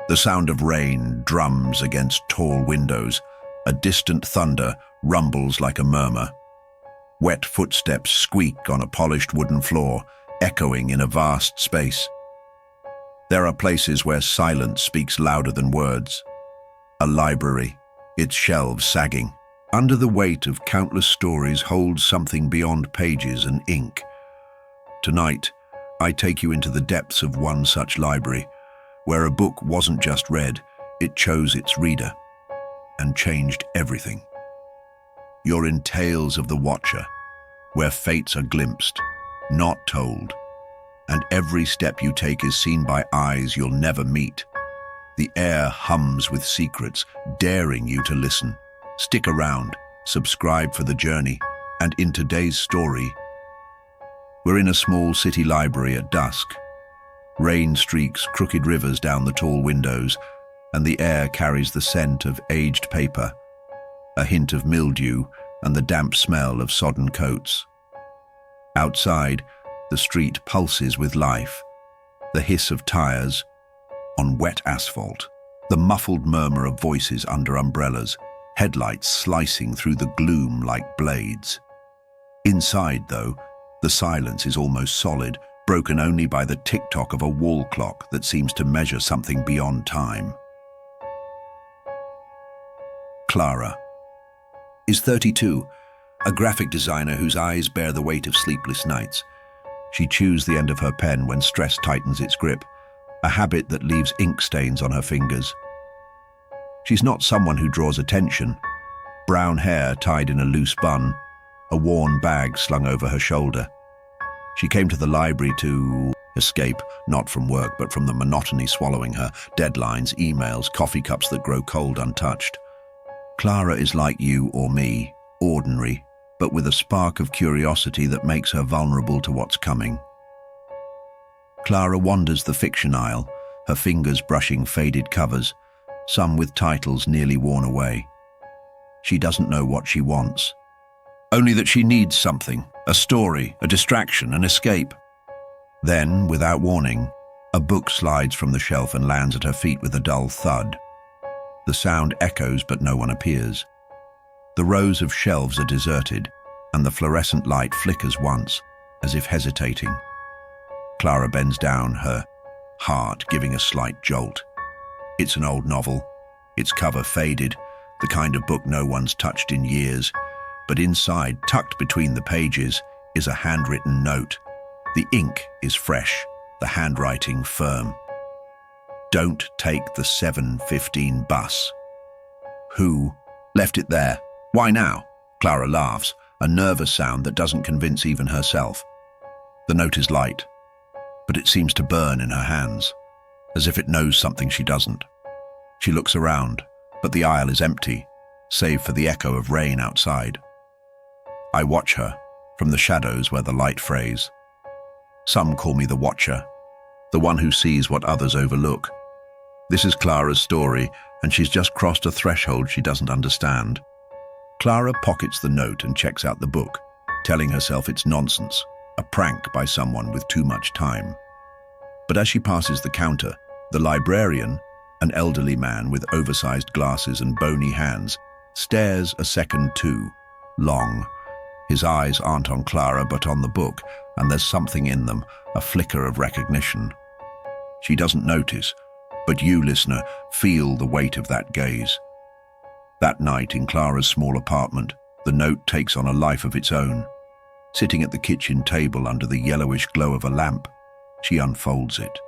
The sound of rain drums against tall windows. A distant thunder rumbles like a murmur. Wet footsteps squeak on a polished wooden floor, echoing in a vast space. There are places where silence speaks louder than words. A library, its shelves sagging. Under the weight of countless stories holds something beyond pages and ink. Tonight, I take you into the depths of one such library, where a book wasn't just read, it chose its reader, and changed everything. You're in Tales of the Watcher, where fates are glimpsed, not told, and every step you take is seen by eyes you'll never meet. The air hums with secrets, daring you to listen. Stick around, subscribe for the journey, and in today's story, we're in a small city library at dusk. Rain streaks crooked rivers down the tall windows, and the air carries the scent of aged paper, a hint of mildew, and the damp smell of sodden coats. Outside, the street pulses with life, the hiss of tires on wet asphalt, the muffled murmur of voices under umbrellas, headlights slicing through the gloom like blades. Inside, though, the silence is almost solid, broken only by the tick-tock of a wall clock that seems to measure something beyond time. Clara is 32, a graphic designer whose eyes bear the weight of sleepless nights. She chews the end of her pen when stress tightens its grip, a habit that leaves ink stains on her fingers. She's not someone who draws attention. Brown hair tied in a loose bun, a worn bag slung over her shoulder. She came to the library to escape, not from work, but from the monotony swallowing her, deadlines, emails, coffee cups that grow cold untouched. Clara is like you or me, ordinary, but with a spark of curiosity that makes her vulnerable to what's coming. Clara wanders the fiction aisle, her fingers brushing faded covers, some with titles nearly worn away. She doesn't know what she wants, only that she needs something, a story, a distraction, an escape. Then, without warning, a book slides from the shelf and lands at her feet with a dull thud. The sound echoes, but no one appears. The rows of shelves are deserted, and the fluorescent light flickers once, as if hesitating. Clara bends down, her heart giving a slight jolt. It's an old novel, its cover faded, the kind of book no one's touched in years, but inside, tucked between the pages, is a handwritten note. The ink is fresh, the handwriting firm. Don't take the 7:15 bus. Who left it there? Why now? Clara laughs, a nervous sound that doesn't convince even herself. The note is light, but it seems to burn in her hands, as if it knows something she doesn't. She looks around, but the aisle is empty, save for the echo of rain outside. I watch her, from the shadows where the light frays. Some call me the Watcher, the one who sees what others overlook. This is Clara's story, and she's just crossed a threshold she doesn't understand. Clara pockets the note and checks out the book, telling herself it's nonsense, a prank by someone with too much time. But as she passes the counter, the librarian, an elderly man with oversized glasses and bony hands, stares a second too long. His eyes aren't on Clara but on the book, and there's something in them, a flicker of recognition. She doesn't notice, but you, listener, feel the weight of that gaze. That night in Clara's small apartment, the note takes on a life of its own. Sitting at the kitchen table under the yellowish glow of a lamp, she unfolds it.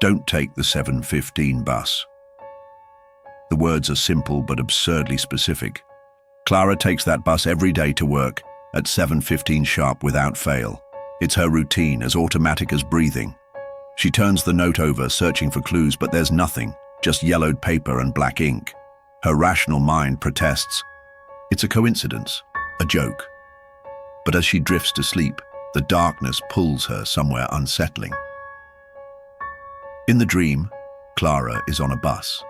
Don't take the 7:15 bus. The words are simple but absurdly specific. Clara takes that bus every day to work, at 7:15 sharp without fail. It's her routine, as automatic as breathing. She turns the note over, searching for clues, but there's nothing, just yellowed paper and black ink. Her rational mind protests. It's a coincidence, a joke. But as she drifts to sleep, the darkness pulls her somewhere unsettling. In the dream, Clara is on a bus.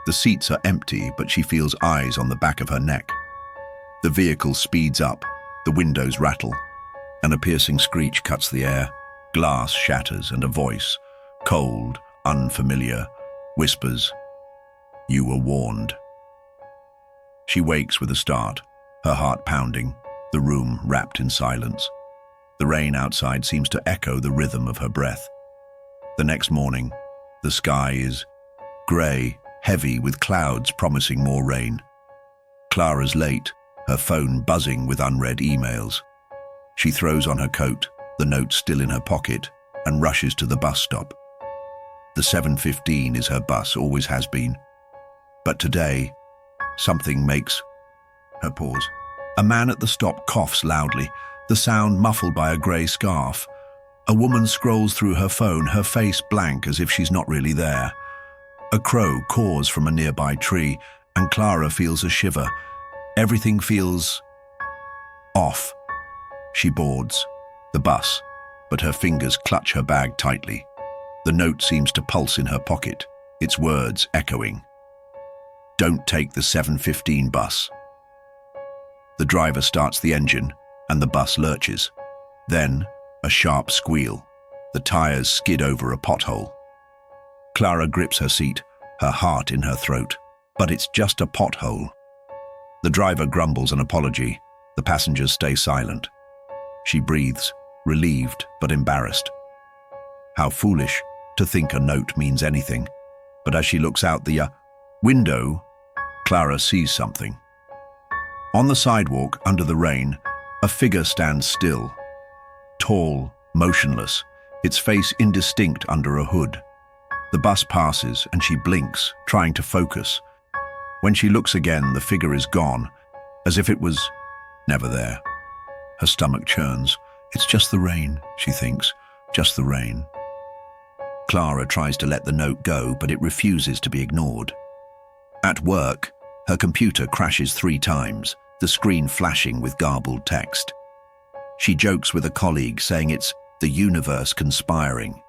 The seats are empty, but she feels eyes on the back of her neck. The vehicle speeds up, the windows rattle, and a piercing screech cuts the air. Glass shatters and a voice, cold, unfamiliar, whispers, "You were warned." She wakes with a start, her heart pounding, the room wrapped in silence. The rain outside seems to echo the rhythm of her breath. The next morning, the sky is grey, heavy with clouds promising more rain. Clara's late, her phone buzzing with unread emails. She throws on her coat, the note still in her pocket, and rushes to the bus stop. The 7:15 is her bus, always has been. But today, something makes her pause. A man at the stop coughs loudly, the sound muffled by a grey scarf. A woman scrolls through her phone, her face blank as if she's not really there. A crow caws from a nearby tree, and Clara feels a shiver. Everything feels off. She boards the bus, but her fingers clutch her bag tightly. The note seems to pulse in her pocket, its words echoing. "Don't take the 7:15 bus." The driver starts the engine, and the bus lurches. Then, a sharp squeal. The tires skid over a pothole. Clara grips her seat, her heart in her throat. But it's just a pothole. The driver grumbles an apology. The passengers stay silent. She breathes, relieved but embarrassed. How foolish to think a note means anything. But as she looks out the window, Clara sees something. On the sidewalk, under the rain, a figure stands still. Tall, motionless, its face indistinct under a hood. The bus passes and she blinks, trying to focus. When she looks again, the figure is gone, as if it was never there. Her stomach churns. It's just the rain, she thinks, just the rain. Clara tries to let the note go, but it refuses to be ignored. At work, her computer crashes 3 times, the screen flashing with garbled text. She jokes with a colleague, saying it's the universe conspiring.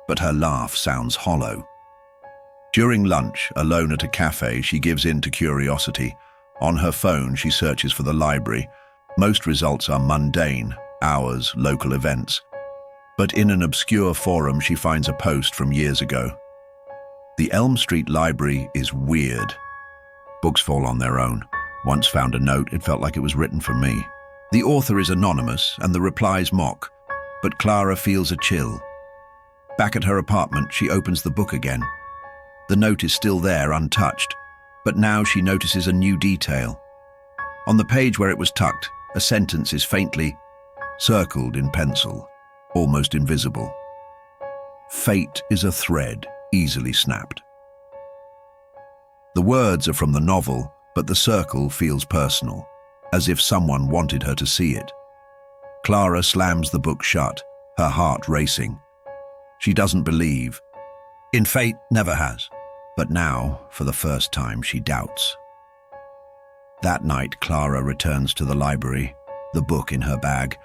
But her laugh sounds hollow. During lunch, alone at a cafe, she gives in to curiosity. On her phone, she searches for the library. Most results are mundane, hours, local events. But in an obscure forum, she finds a post from years ago. The Elm Street Library is weird. Books fall on their own. Once found a note, it felt like it was written for me. The author is anonymous and the replies mock, but Clara feels a chill. Back at her apartment, she opens the book again. The note is still there, untouched, but now she notices a new detail. On the page where it was tucked, a sentence is faintly circled in pencil, almost invisible. Fate is a thread, easily snapped. The words are from the novel, but the circle feels personal, as if someone wanted her to see it. Clara slams the book shut, her heart racing. She doesn't believe. In fate, never has. But now, for the first time, she doubts. That night, Clara returns to the library, the book in her bag,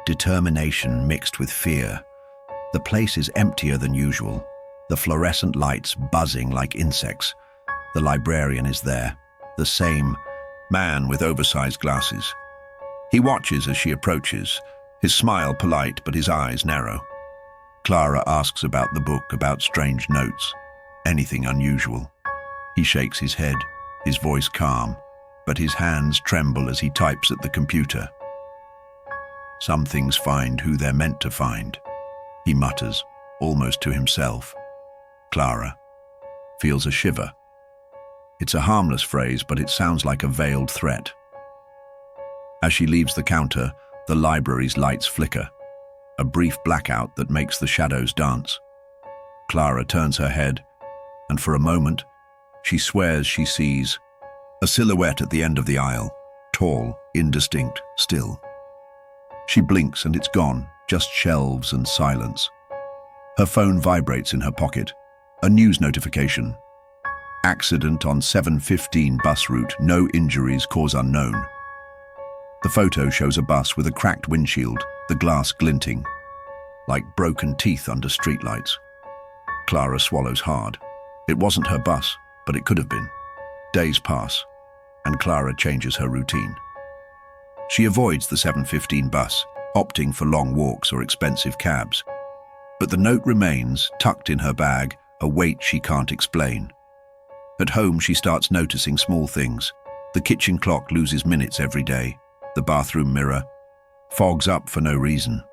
determination mixed with fear. The place is emptier than usual, the fluorescent lights buzzing like insects. The librarian is there, the same man with oversized glasses. He watches as she approaches, his smile polite but his eyes narrow. Clara asks about the book, about strange notes, anything unusual. He shakes his head, his voice calm, but his hands tremble as he types at the computer. Some things find who they're meant to find, he mutters, almost to himself. Clara feels a shiver. It's a harmless phrase, but it sounds like a veiled threat. As she leaves the counter, the library's lights flicker, a brief blackout that makes the shadows dance. Clara turns her head, and for a moment, she swears she sees a silhouette at the end of the aisle, tall, indistinct, still. She blinks and it's gone, just shelves and silence. Her phone vibrates in her pocket. A news notification. Accident on 7:15 bus route, no injuries, cause unknown. The photo shows a bus with a cracked windshield, the glass glinting, like broken teeth under streetlights. Clara swallows hard. It wasn't her bus, but it could have been. Days pass, and Clara changes her routine. She avoids the 7:15 bus, opting for long walks or expensive cabs. But the note remains, tucked in her bag, a weight she can't explain. At home, she starts noticing small things. The kitchen clock loses minutes every day. The bathroom mirror fogs up for no reason.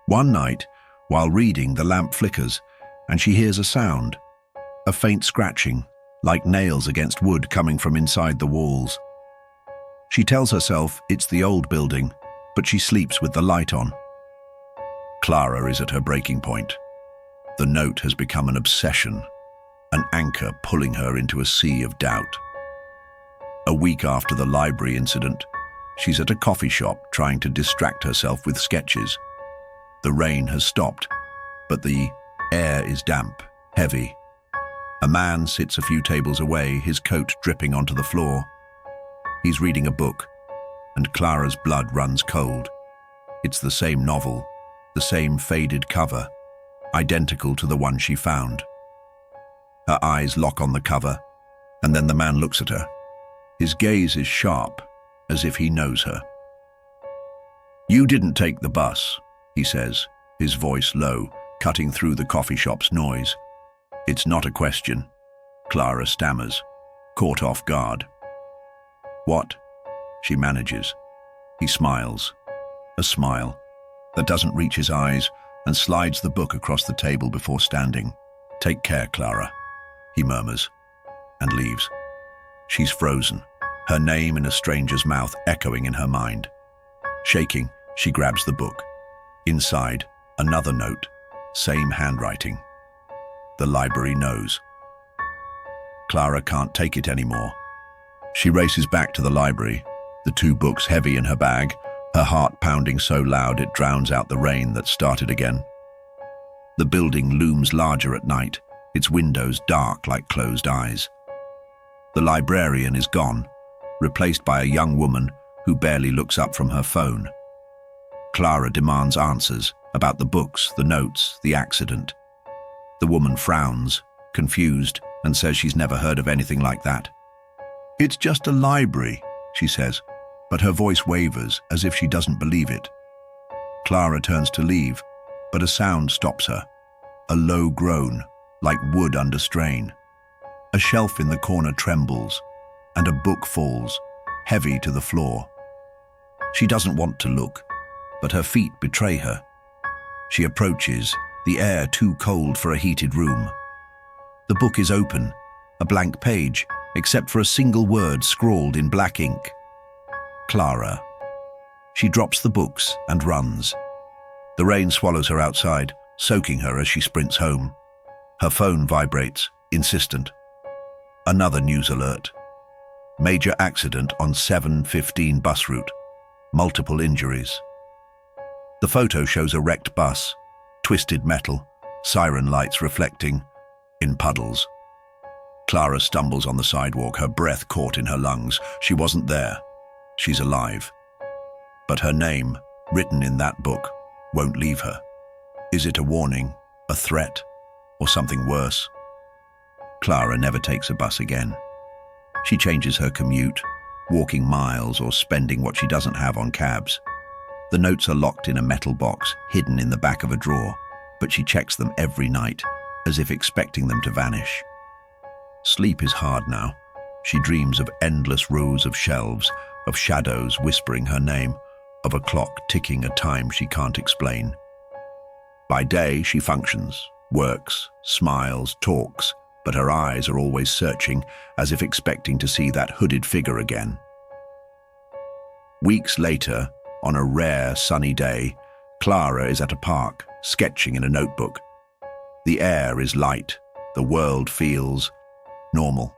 One night, while reading, the lamp flickers, and she hears a sound, a faint scratching, like nails against wood coming from inside the walls. She tells herself it's the old building, but she sleeps with the light on. Clara is at her breaking point. The note has become an obsession, an anchor pulling her into a sea of doubt. A week after the library incident, she's at a coffee shop trying to distract herself with sketches. The rain has stopped, but the air is damp, heavy. A man sits a few tables away, his coat dripping onto the floor. He's reading a book, and Clara's blood runs cold. It's the same novel, the same faded cover, identical to the one she found. Her eyes lock on the cover, and then the man looks at her. His gaze is sharp, as if he knows her. "You didn't take the bus," he says, his voice low, cutting through the coffee shop's noise. "It's not a question," Clara stammers, caught off guard. "What?" she manages. He smiles, a smile that doesn't reach his eyes, and slides the book across the table before standing. "Take care, Clara," he murmurs, and leaves. She's frozen, her name in a stranger's mouth echoing in her mind. Shaking, she grabs the book. Inside, another note, same handwriting. The library knows. Clara can't take it anymore. She races back to the library, the two books heavy in her bag, her heart pounding so loud it drowns out the rain that started again. The building looms larger at night, its windows dark like closed eyes. The librarian is gone, replaced by a young woman who barely looks up from her phone. Clara demands answers about the books, the notes, the accident. The woman frowns, confused, and says she's never heard of anything like that. "It's just a library," she says, but her voice wavers as if she doesn't believe it. Clara turns to leave, but a sound stops her, a low groan, like wood under strain. A shelf in the corner trembles, and a book falls, heavy to the floor. She doesn't want to look, but her feet betray her. She approaches, the air too cold for a heated room. The book is open, a blank page, except for a single word scrawled in black ink. Clara. She drops the books and runs. The rain swallows her outside, soaking her as she sprints home. Her phone vibrates, insistent. Another news alert. Major accident on 7:15 bus route. Multiple injuries. The photo shows a wrecked bus, twisted metal, siren lights reflecting in puddles. Clara stumbles on the sidewalk, her breath caught in her lungs. She wasn't there. She's alive. But her name, written in that book, won't leave her. Is it a warning, a threat, or something worse? Clara never takes a bus again. She changes her commute, walking miles or spending what she doesn't have on cabs. The notes are locked in a metal box, hidden in the back of a drawer, but she checks them every night, as if expecting them to vanish. Sleep is hard now. She dreams of endless rows of shelves, of shadows whispering her name, of a clock ticking a time she can't explain. By day, she functions, works, smiles, talks, but her eyes are always searching, as if expecting to see that hooded figure again. Weeks later, on a rare sunny day, Clara is at a park, sketching in a notebook. The air is light, the world feels normal.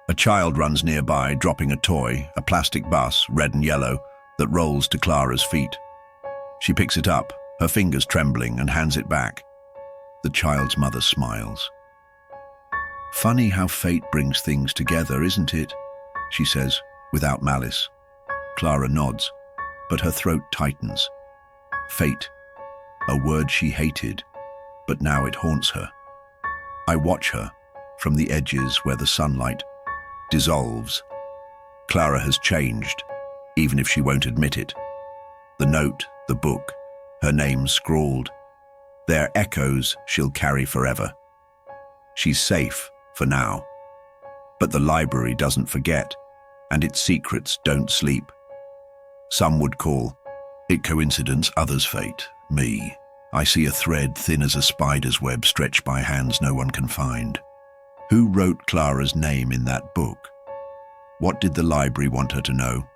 A child runs nearby, dropping a toy, a plastic bus, red and yellow, that rolls to Clara's feet. She picks it up, her fingers trembling, and hands it back. The child's mother smiles. "Funny how fate brings things together, isn't it?" she says, without malice. Clara nods, but her throat tightens. Fate, a word she hated, but now it haunts her. I watch her, from the edges where the sunlight dissolves. Clara has changed, even if she won't admit it. The note, the book, her name scrawled. They're echoes she'll carry forever. She's safe, for now. But the library doesn't forget, and its secrets don't sleep. Some would call it coincidence, others fate. Me, I see a thread thin as a spider's web stretched by hands no one can find. Who wrote Clara's name in that book? What did the library want her to know?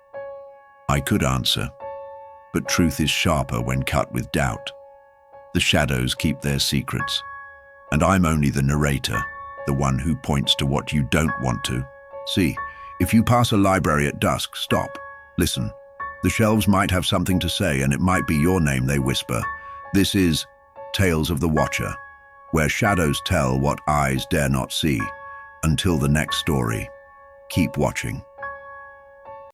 I could answer, but truth is sharper when cut with doubt. The shadows keep their secrets, and I'm only the narrator, the one who points to what you don't want to see. If you pass a library at dusk, stop, listen. The shelves might have something to say, and it might be your name they whisper. This is Tales of the Watcher, where shadows tell what eyes dare not see. Until the next story, keep watching.